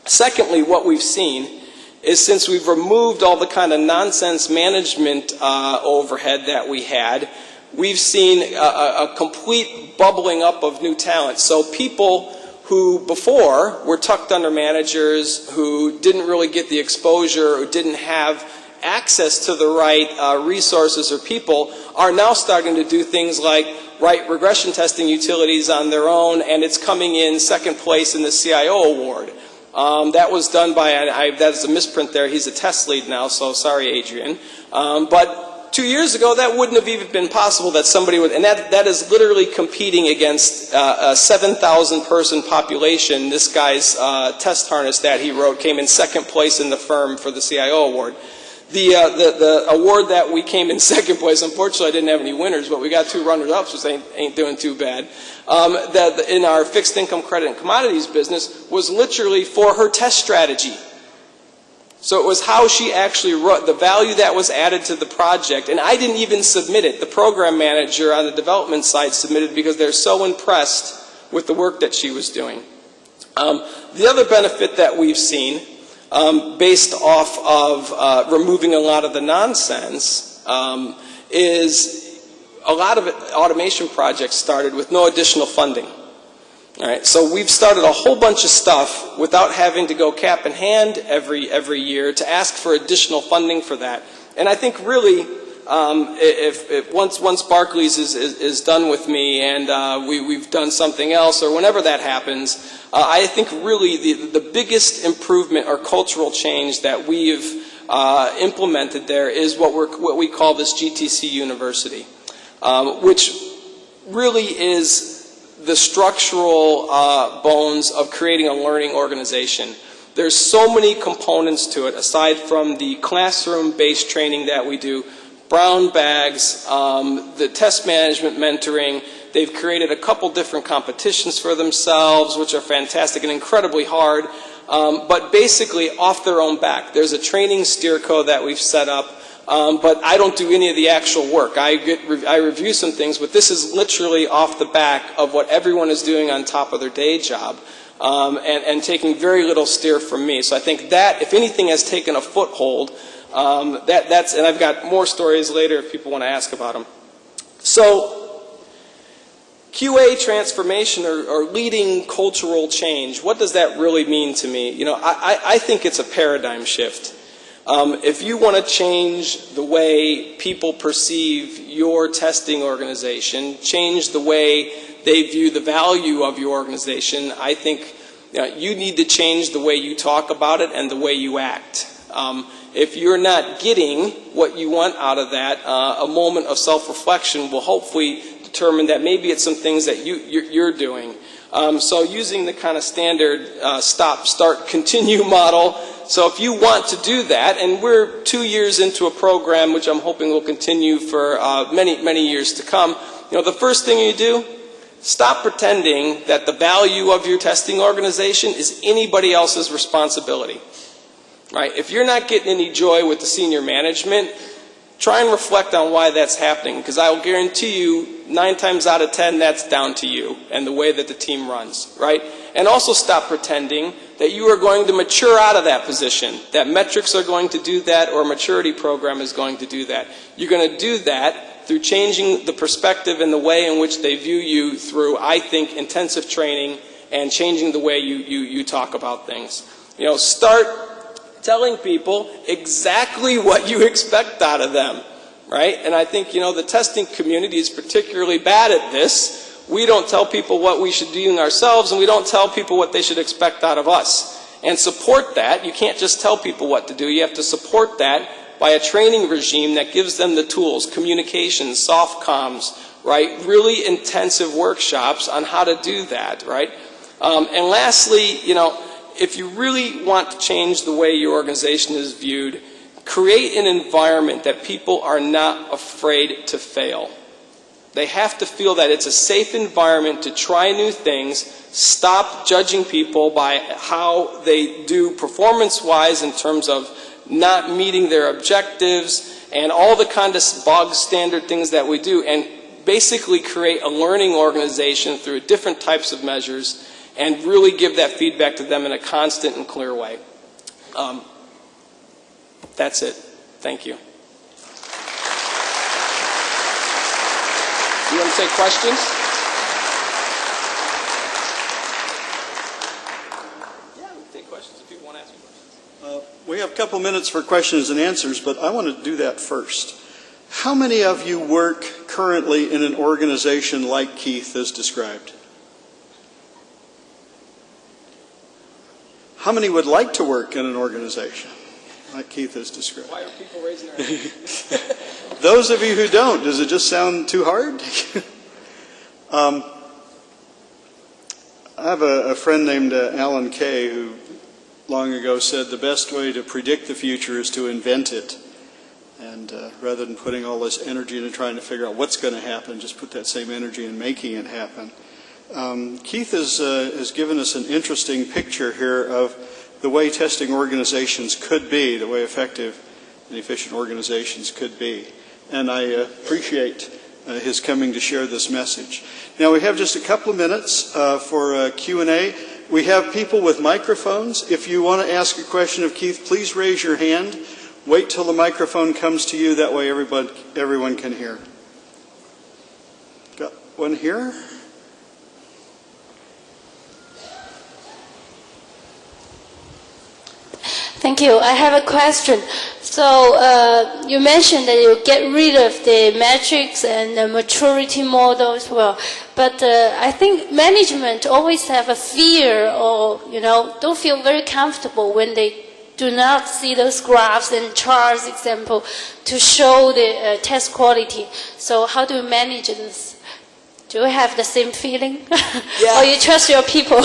Secondly, what we've seen is since we've removed all the kind of nonsense management overhead that we had, we've seen a complete bubbling up of new talent. So people who before were tucked under managers, who didn't really get the exposure, who didn't have access to the right resources or people, are now starting to do things like write regression testing utilities on their own, and it's coming in second place in the CIO award. That was done by, that's a misprint there, he's a test lead now, so sorry, Adrian. But 2 years ago, that wouldn't have even been possible that somebody would, and that is literally competing against a 7,000 person population. This guy's test harness that he wrote came in second place in the firm for the CIO award. The award that we came in second place, unfortunately I didn't have any winners, but we got 2 runners-ups, which ain't doing too bad. That in our fixed income credit and commodities business was literally for her test strategy. So it was how she actually wrote, the value that was added to the project, and I didn't even submit it. The program manager on the development side submitted because they're so impressed with the work that she was doing. The other benefit that we've seen, based off of removing a lot of the nonsense, is a lot of automation projects started with no additional funding. All right, so we've started a whole bunch of stuff without having to go cap in hand every year to ask for additional funding for that. And I think really once Barclays is done with me and we've done something else, or whenever that happens, I think really the biggest improvement or cultural change that we've implemented there is what we call this GTC University, which really is the structural bones of creating a learning organization. There's so many components to it, aside from the classroom-based training that we do, brown bags, the test management mentoring. They've created a couple different competitions for themselves, which are fantastic and incredibly hard, but basically off their own back. There's a training steer code that we've set up, but I don't do any of the actual work. I review some things, but this is literally off the back of what everyone is doing on top of their day job. And taking very little steer from me. So I think that, if anything, has taken a foothold. And I've got more stories later if people want to ask about them. So QA transformation or leading cultural change, what does that really mean to me? You know, I think it's a paradigm shift. If you want to change the way people perceive your testing organization, change the way they view the value of your organization, I think you need to change the way you talk about it and the way you act. If you're not getting what you want out of that, a moment of self-reflection will hopefully determine that maybe it's some things that you're doing. So using the kind of standard stop, start, continue model. So if you want to do that, and we're 2 years into a program which I'm hoping will continue for many years to come, the first thing you do, stop pretending that the value of your testing organization is anybody else's responsibility. Right? If you're not getting any joy with the senior management, try and reflect on why that's happening, because I will guarantee you 9 times out of 10 that's down to you and the way that the team runs. Right? And also stop pretending that you are going to mature out of that position, that metrics are going to do that or a maturity program is going to do that. You're going to do that through changing the perspective and the way in which they view you through, I think, intensive training and changing the way you talk about things. Start telling people exactly what you expect out of them, right? And I think, the testing community is particularly bad at this. We don't tell people what we should do ourselves, and we don't tell people what they should expect out of us. And support that. You can't just tell people what to do. You have to support that by a training regime that gives them the tools, communication, soft comms, right? Really intensive workshops on how to do that, right? And lastly, if you really want to change the way your organization is viewed, create an environment that people are not afraid to fail. They have to feel that it's a safe environment to try new things. Stop judging people by how they do performance-wise in terms of not meeting their objectives and all the kind of bog standard things that we do, and basically create a learning organization through different types of measures and really give that feedback to them in a constant and clear way. That's it. Thank you. You want to take questions? Yeah, we can take questions if people want to ask me questions. We have a couple minutes for questions and answers, but I want to do that first. How many of you work currently in an organization like Keith has described? How many would like to work in an organization like Keith has described? Why are people raising their hands? Those of you who don't, does it just sound too hard? I have a friend named Alan Kay who long ago said the best way to predict the future is to invent it. And rather than putting all this energy into trying to figure out what's going to happen, just put that same energy in making it happen. Keith has given us an interesting picture here of the way testing organizations could be, the way effective and efficient organizations could be. And I appreciate his coming to share this message. Now we have just a couple of minutes for Q&A. We have people with microphones. If you want to ask a question of Keith, please raise your hand. Wait till the microphone comes to you. That way everyone can hear. Got one here? Thank you. I have a question. So you mentioned that you get rid of the metrics and the maturity model as well. But I think management always have a fear or, don't feel very comfortable when they do not see those graphs and charts, example, to show the test quality. So how do you manage this? Do you have the same feeling? Yeah. Or you trust your people?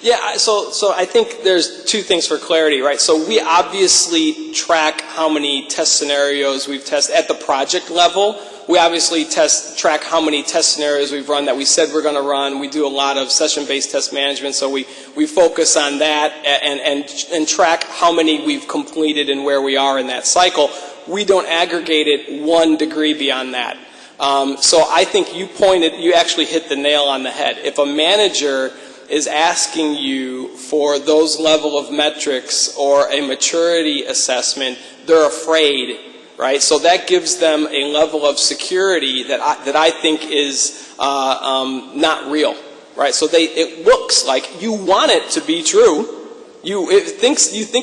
Yeah, so I think there's two things for clarity, right? So we obviously track how many test scenarios we've tested at the project level. We obviously track how many test scenarios we've run that we said we're going to run. We do a lot of session-based test management, so we focus on that and track how many we've completed and where we are in that cycle. We don't aggregate it 1 degree beyond that. So I think you actually hit the nail on the head. If a manager is asking you for those level of metrics or a maturity assessment, they're afraid, right? So that gives them a level of security that I think is not real, right? So it looks like you want it to be true. You think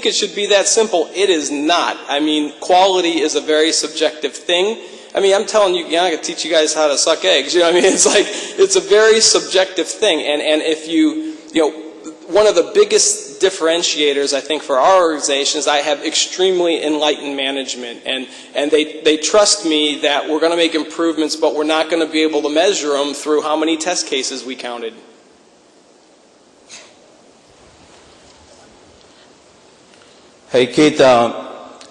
it should be that simple. It is not. I mean, quality is a very subjective thing. I mean, I'm telling you, I can teach you guys how to suck eggs. You know what I mean? It's like, it's a very subjective thing. And if one of the biggest differentiators, I think, for our organization is I have extremely enlightened management. And they trust me that we're going to make improvements, but we're not going to be able to measure them through how many test cases we counted. Hey, Keith,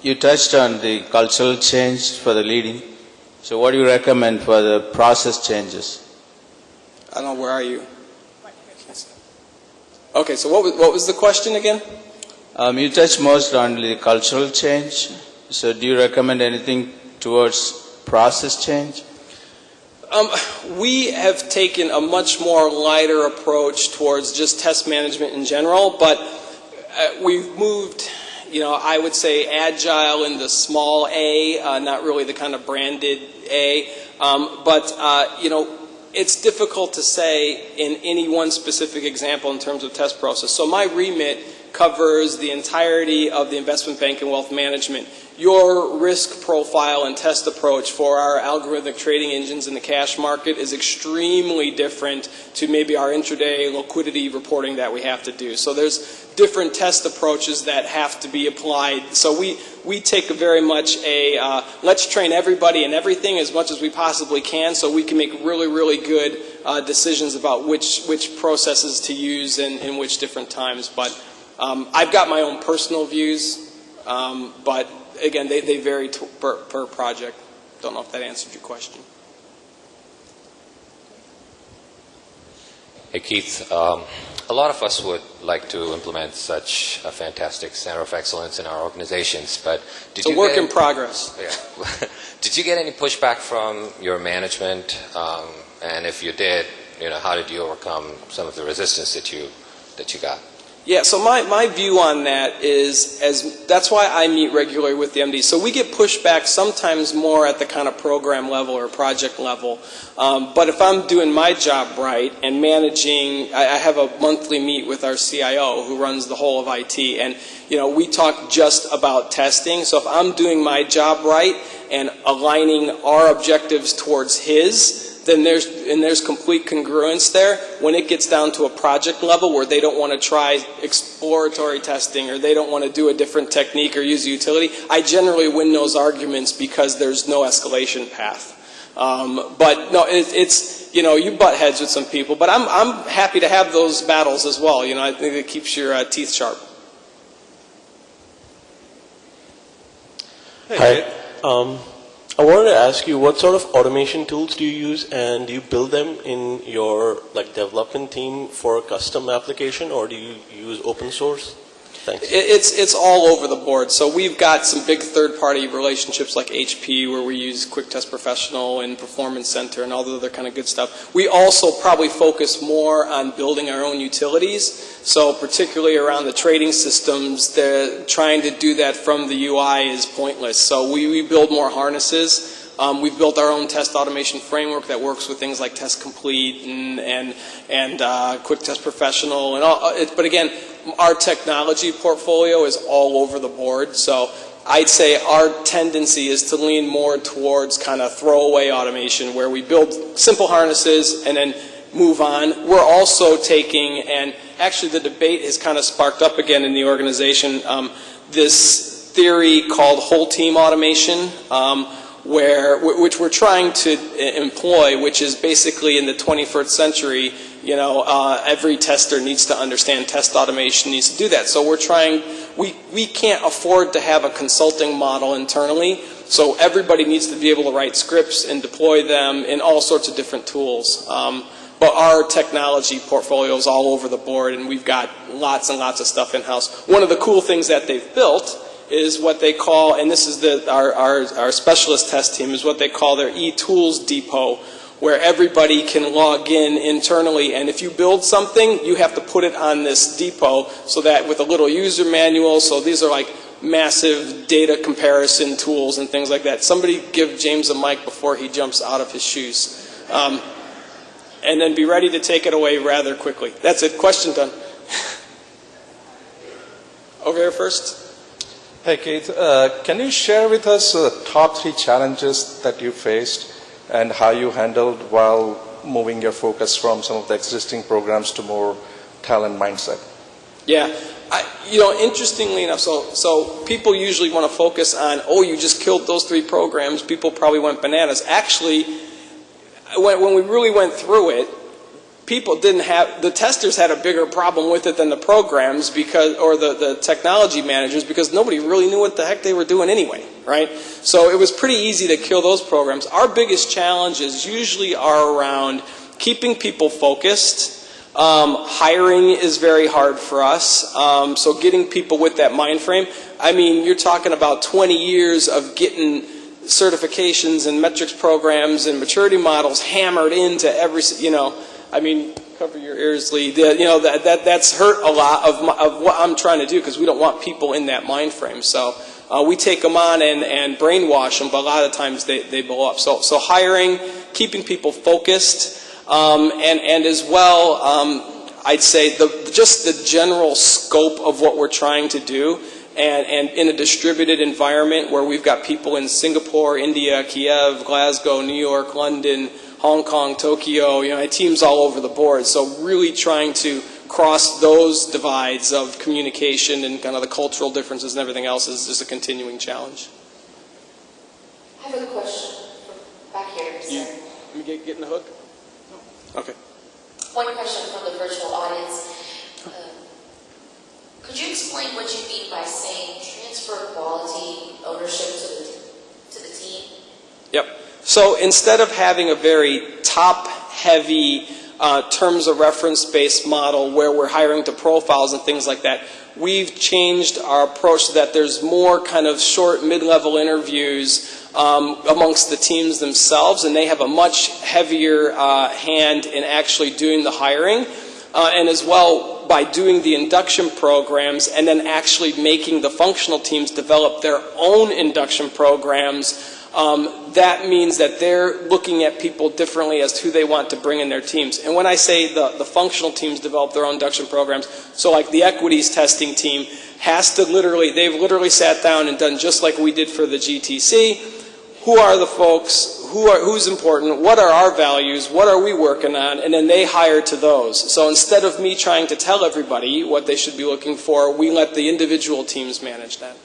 you touched on the cultural change for the leading. So what do you recommend for the process changes? I don't know, where are you? Okay, so what was the question again? You touched most on the cultural change. So do you recommend anything towards process change? We have taken a much more lighter approach towards just test management in general, but we've moved, I would say agile in the small a, not really the kind of branded A, but it's difficult to say in any one specific example in terms of test process. So my remit covers the entirety of the investment bank and wealth management. Your risk profile and test approach for our algorithmic trading engines in the cash market is extremely different to maybe our intraday liquidity reporting that we have to do. So there's different test approaches that have to be applied. So we take a very much let's train everybody and everything as much as we possibly can so we can make really, really good decisions about which processes to use and in which different times. But I've got my own personal views, but again, they vary per project. Don't know if that answered your question. Hey, Keith. A lot of us would like to implement such a fantastic center of excellence in our organizations, but it's a work in progress. Yeah. Did you get any pushback from your management? And if you did, how did you overcome some of the resistance that you got? Yeah, so my view on that is, that's why I meet regularly with the MDs. So we get pushback sometimes more at the kind of program level or project level. But if I'm doing my job right and managing, I have a monthly meet with our CIO who runs the whole of IT. And, we talk just about testing. So if I'm doing my job right and aligning our objectives towards his, then there's complete congruence there. When it gets down to a project level where they don't want to try exploratory testing or they don't want to do a different technique or use a utility, I generally win those arguments because there's no escalation path. But no, it's you butt heads with some people, but I'm happy to have those battles as well. I think it keeps your teeth sharp. Hi. I wanted to ask you, what sort of automation tools do you use, and do you build them in your development team for a custom application, or do you use open source? Thanks. It's all over the board. So we've got some big third-party relationships like HP, where we use Quick Test Professional and Performance Center and all the other kind of good stuff. We also probably focus more on building our own utilities. So particularly around the trading systems, trying to do that from the UI is pointless. So we build more harnesses. We've built our own test automation framework that works with things like Test Complete and Quick Test Professional and all. But again, our technology portfolio is all over the board. So I'd say our tendency is to lean more towards kind of throwaway automation, where we build simple harnesses and then move on. We're also taking, and actually the debate has kind of sparked up again in the organization, this theory called whole team automation, which we're trying to employ, which is basically in the 21st century, every tester needs to understand test automation, needs to do that. So we're trying, we can't afford to have a consulting model internally, so everybody needs to be able to write scripts and deploy them in all sorts of different tools. But our technology portfolio is all over the board, and we've got lots and lots of stuff in-house. One of the cool things that they've built is what they call, and this is our specialist test team, is what they call their e-tools depot, where everybody can log in internally, and if you build something, you have to put it on this depot, so that with a little user manual, so these are like massive data comparison tools and things like that. Somebody give James a mic before he jumps out of his shoes. And then be ready to take it away rather quickly. That's it. Question done. Over here first. Hey, Keith. Can you share with us the top 3 challenges that you faced and how you handled while moving your focus from some of the existing programs to more talent mindset? Yeah. Interestingly enough, so people usually want to focus on, you just killed those 3 programs. People probably went bananas. Actually, when we really went through it, the testers had a bigger problem with it than the programs or the technology managers, because nobody really knew what the heck they were doing anyway, right? So it was pretty easy to kill those programs. Our biggest challenges usually are around keeping people focused. Hiring is very hard for us, so getting people with that mind frame. I mean, you're talking about 20 years of getting certifications and metrics programs and maturity models hammered into every, cover your ears, Lee. That's hurt a lot of what I'm trying to do, because we don't want people in that mind frame. So we take them on and brainwash them, but a lot of times they blow up. So hiring, keeping people focused, and as well, I'd say just the general scope of what we're trying to do. And in a distributed environment where we've got people in Singapore, India, Kiev, Glasgow, New York, London, Hong Kong, Tokyo, teams all over the board. So really trying to cross those divides of communication and kind of the cultural differences and everything else is just a continuing challenge. I have a question back here, sir. You getting the hook? No. Okay. One question from the virtual audience. Could you explain what you mean by saying transfer quality ownership to the team? Yep. So instead of having a very top-heavy terms of reference-based model where we're hiring to profiles and things like that, we've changed our approach so that there's more kind of short, mid-level interviews amongst the teams themselves, and they have a much heavier hand in actually doing the hiring. And as well, by doing the induction programs and then actually making the functional teams develop their own induction programs, that means that they're looking at people differently as to who they want to bring in their teams. And when I say the functional teams develop their own induction programs, so like the equities testing team has to they've literally sat down and done just like we did for the GTC. Who are the folks? Who's important? What are our values? What are we working on? And then they hire to those. So instead of me trying to tell everybody what they should be looking for, we let the individual teams manage that.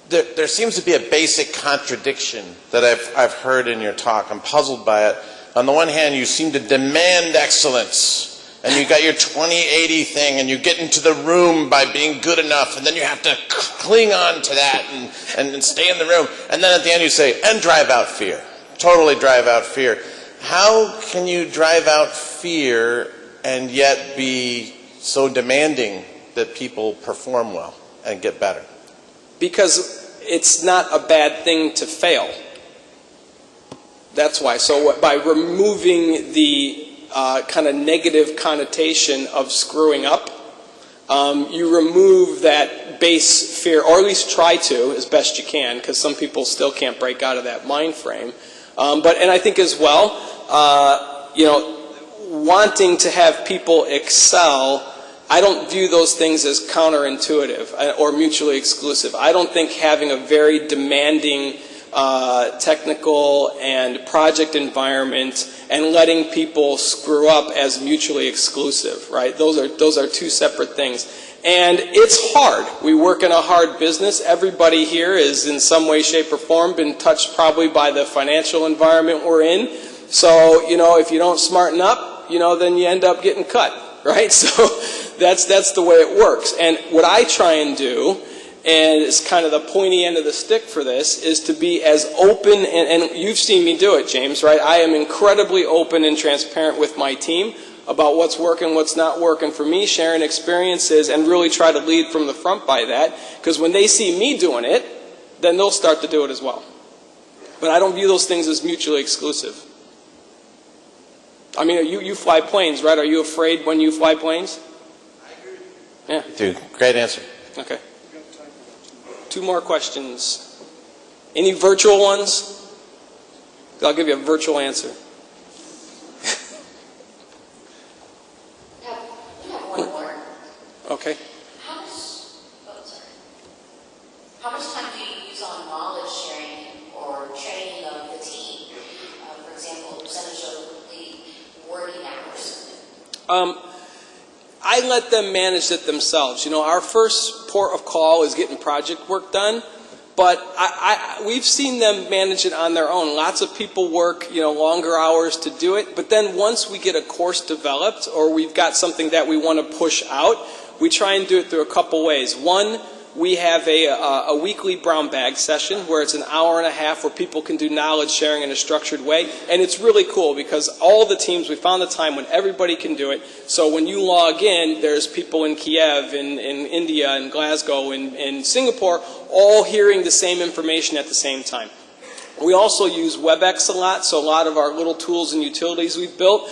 There seems to be a basic contradiction that I've heard in your talk. I'm puzzled by it. On the one hand, you seem to demand excellence, and you got your 20/80 thing, and you get into the room by being good enough, and then you have to cling on to that and stay in the room. And then at the end you say, and drive out fear. Totally drive out fear. How can you drive out fear and yet be so demanding that people perform well and get better? Because it's not a bad thing to fail. That's why. So by removing the kind of negative connotation of screwing up, you remove that base fear, or at least try to as best you can, because some people still can't break out of that mind frame. And I think as well, wanting to have people excel, I don't view those things as counterintuitive or mutually exclusive. I don't think having a very demanding technical and project environment and letting people screw up as mutually exclusive, right? Those are two separate things. And it's hard. We work in a hard business. Everybody here is in some way, shape, or form been touched probably by the financial environment we're in. So, if you don't smarten up, then you end up getting cut, right? So that's the way it works. And what I try and do, and it's kind of the pointy end of the stick for this, is to be as open, and you've seen me do it, James, right? I am incredibly open and transparent with my team about what's working, what's not working for me, sharing experiences, and really try to lead from the front by that, because when they see me doing it, then they'll start to do it as well. But I don't view those things as mutually exclusive. I mean, you fly planes, right? Are you afraid when you fly planes? Yeah. Dude, great answer. Okay. 2 more questions. Any virtual ones? I'll give you a virtual answer. We have one more. Okay. How much time do you use on knowledge sharing or training of the team? For example, percentage of the working hours? I let them manage it themselves. Our first port of call is getting project work done, but we've seen them manage it on their own. Lots of people work, longer hours to do it, but then once we get a course developed or we've got something that we want to push out, we try and do it through a couple ways. One, we have a weekly brown bag session where it's an hour and a half where people can do knowledge sharing in a structured way. And it's really cool because all the teams, we found a time when everybody can do it. So when you log in, there's people in Kiev, in India, in Glasgow, in Singapore, all hearing the same information at the same time. We also use WebEx a lot, so a lot of our little tools and utilities we've built,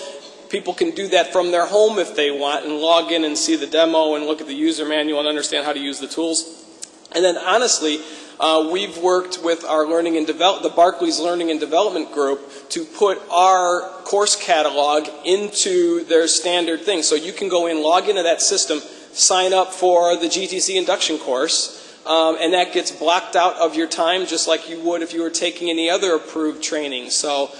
people can do that from their home if they want and log in and see the demo and look at the user manual and understand how to use the tools. And then honestly, we've worked with our the Barclays Learning and Development Group to put our course catalog into their standard thing. So you can go in, log into that system, sign up for the GTC Induction course, and that gets blocked out of your time just like you would if you were taking any other approved training. So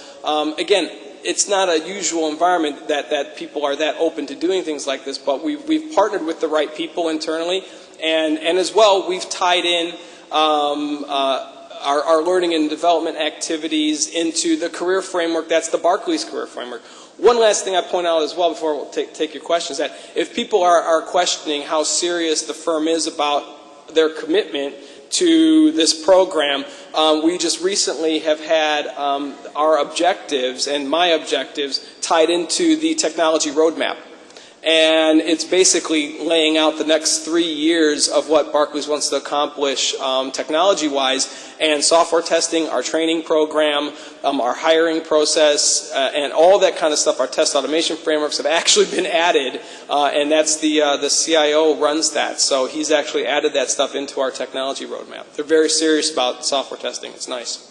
again, it's not a usual environment that people are that open to doing things like this, but we've partnered with the right people internally, and as well, we've tied in our learning and development activities into the career framework. That's the Barclays career framework. One last thing I point out as well before we'll take your questions, that if people are questioning how serious the firm is about their commitment to this program, we just recently have had our objectives and my objectives tied into the technology roadmap. And it's basically laying out the next 3 years of what Barclays wants to accomplish technology-wise, and software testing, our training program, our hiring process, and all that kind of stuff. Our test automation frameworks have actually been added, and that's the CIO runs that. So he's actually added that stuff into our technology roadmap. They're very serious about software testing. It's nice.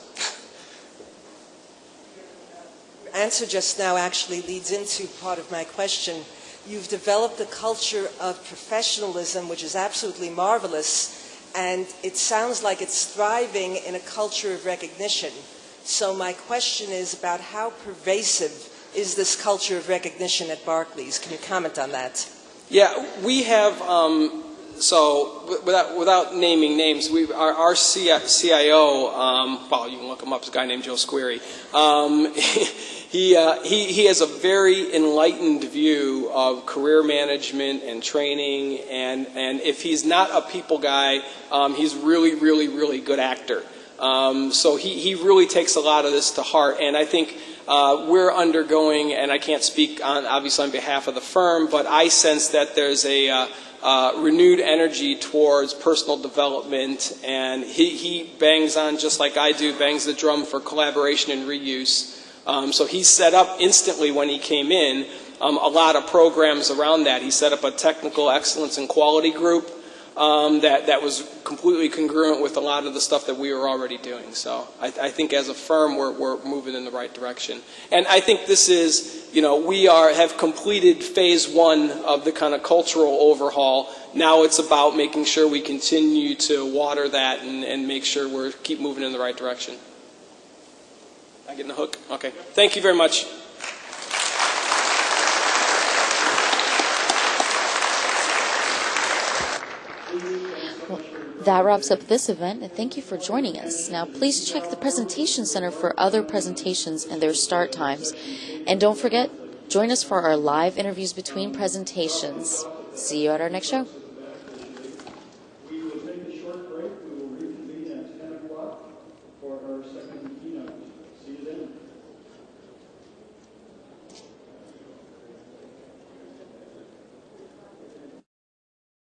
Your answer just now actually leads into part of my question. You've developed a culture of professionalism, which is absolutely marvelous, and it sounds like it's thriving in a culture of recognition. So my question is about how pervasive is this culture of recognition at Barclays? Can you comment on that? Yeah, we have, so without naming names, our CIO, well, you can look him up, it's a guy named Joe Squeary. He has a very enlightened view of career management and training, and if he's not a people guy, he's really, really, really good actor. So he really takes a lot of this to heart, and I think we're undergoing, and I can't speak obviously on behalf of the firm, but I sense that there's a renewed energy towards personal development, and he bangs on, just like I do, bangs the drum for collaboration and reuse. So he set up instantly when he came in a lot of programs around that. He set up a technical excellence and quality group. that was completely congruent with a lot of the stuff that we were already doing. So I think as a firm, we're moving in the right direction. And I think this is, we have completed phase one of the kind of cultural overhaul. Now it's about making sure we continue to water that and make sure we keep moving in the right direction. Am I getting the hook? Okay. Thank you very much. That wraps up this event, and thank you for joining us. Now, please check the presentation center for other presentations and their start times. And don't forget, join us for our live interviews between presentations. See you at our next show.